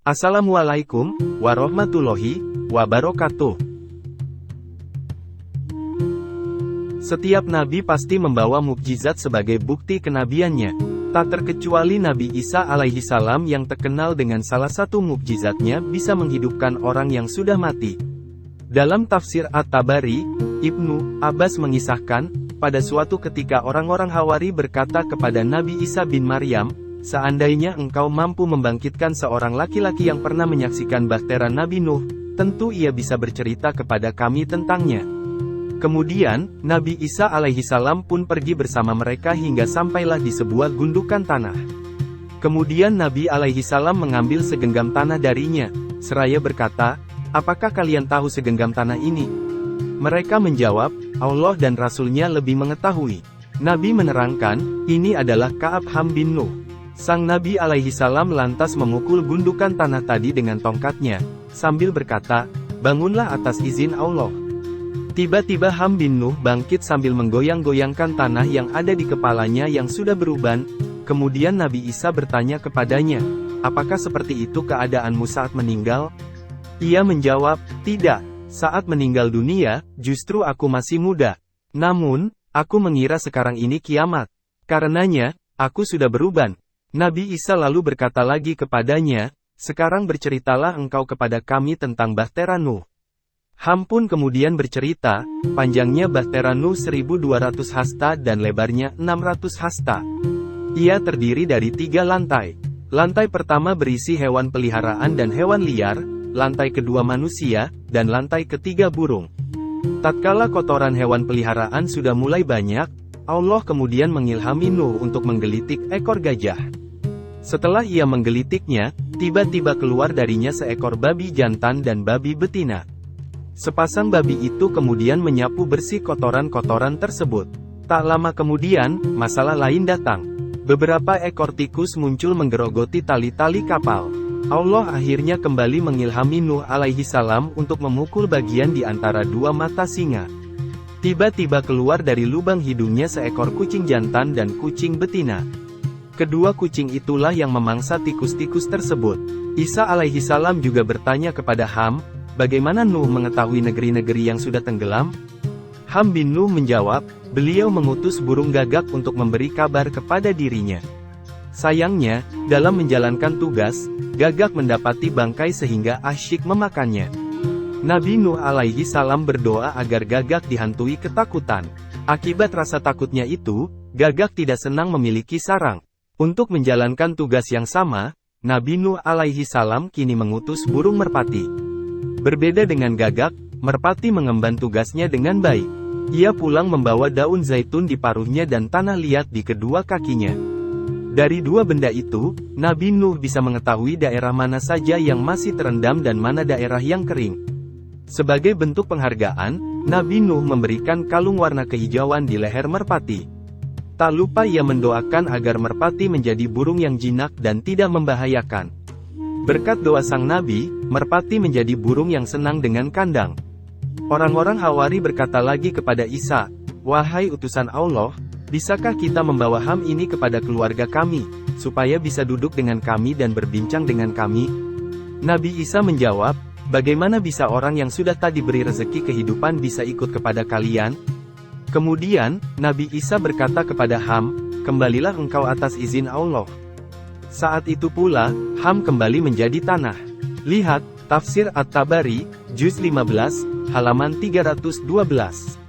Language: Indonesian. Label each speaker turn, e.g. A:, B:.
A: Assalamualaikum warahmatullahi wabarakatuh. Setiap nabi pasti membawa mukjizat sebagai bukti kenabiannya. Tak terkecuali Nabi Isa alaihi salam yang terkenal dengan salah satu mukjizatnya bisa menghidupkan orang yang sudah mati. Dalam tafsir At-Tabari, Ibnu Abbas mengisahkan, pada suatu ketika orang-orang Hawari berkata kepada Nabi Isa bin Maryam, "Seandainya engkau mampu membangkitkan seorang laki-laki yang pernah menyaksikan bahtera Nabi Nuh, tentu ia bisa bercerita kepada kami tentangnya." Kemudian, Nabi Isa alaihi salam pun pergi bersama mereka hingga sampailah di sebuah gundukan tanah. Kemudian Nabi alaihi salam mengambil segenggam tanah darinya, seraya berkata, "Apakah kalian tahu segenggam tanah ini?" Mereka menjawab, "Allah dan Rasul-Nya lebih mengetahui." Nabi menerangkan, "Ini adalah Ka'ab bin Nuh." Sang Nabi alaihi salam lantas memukul gundukan tanah tadi dengan tongkatnya, sambil berkata, "Bangunlah atas izin Allah." Tiba-tiba bin Nuh bangkit sambil menggoyang-goyangkan tanah yang ada di kepalanya yang sudah beruban. Kemudian Nabi Isa bertanya kepadanya, "Apakah seperti itu keadaanmu saat meninggal?" Ia menjawab, "Tidak, saat meninggal dunia, justru aku masih muda. Namun, aku mengira sekarang ini kiamat. Karenanya, aku sudah beruban." Nabi Isa lalu berkata lagi kepadanya, "Sekarang berceritalah engkau kepada kami tentang bahtera Nuh." Pun kemudian bercerita, panjangnya bahtera Nuh 1200 hasta dan lebarnya 600 hasta. Ia terdiri dari 3 lantai. Lantai pertama berisi hewan peliharaan dan hewan liar, lantai kedua manusia, dan lantai ketiga burung. Tatkala kotoran hewan peliharaan sudah mulai banyak, Allah kemudian mengilhami Nuh untuk menggelitik ekor gajah. Setelah ia menggelitiknya, tiba-tiba keluar darinya seekor babi jantan dan babi betina. Sepasang babi itu kemudian menyapu bersih kotoran-kotoran tersebut. Tak lama kemudian, masalah lain datang. Beberapa ekor tikus muncul menggerogoti tali-tali kapal. Allah akhirnya kembali mengilhami Nuh alaihi salam untuk memukul bagian di antara 2 mata singa. Tiba-tiba keluar dari lubang hidungnya seekor kucing jantan dan kucing betina. Kedua kucing itulah yang memangsa tikus-tikus tersebut. Isa alaihi salam juga bertanya kepada bagaimana Nuh mengetahui negeri-negeri yang sudah tenggelam? Bin Nuh menjawab, beliau mengutus burung gagak untuk memberi kabar kepada dirinya. Sayangnya, dalam menjalankan tugas, gagak mendapati bangkai sehingga asyik memakannya. Nabi Nuh alaihi salam berdoa agar gagak dihantui ketakutan. Akibat rasa takutnya itu, gagak tidak senang memiliki sarang. Untuk menjalankan tugas yang sama, Nabi Nuh alaihi salam kini mengutus burung merpati. Berbeda dengan gagak, merpati mengemban tugasnya dengan baik. Ia pulang membawa daun zaitun di paruhnya dan tanah liat di kedua kakinya. Dari 2 benda itu, Nabi Nuh bisa mengetahui daerah mana saja yang masih terendam dan mana daerah yang kering. Sebagai bentuk penghargaan, Nabi Nuh memberikan kalung warna kehijauan di leher merpati. Tak lupa ia mendoakan agar merpati menjadi burung yang jinak dan tidak membahayakan. Berkat doa sang nabi, merpati menjadi burung yang senang dengan kandang. Orang-orang Hawari berkata lagi kepada Isa, "Wahai utusan Allah, bisakah kita membawa ini kepada keluarga kami, supaya bisa duduk dengan kami dan berbincang dengan kami?" Nabi Isa menjawab, "Bagaimana bisa orang yang sudah tak diberi rezeki kehidupan bisa ikut kepada kalian?" Kemudian, Nabi Isa berkata kepada "Kembalilah engkau atas izin Allah." Saat itu pula, kembali menjadi tanah. Lihat, Tafsir At-Tabari, Juz 15, halaman 312.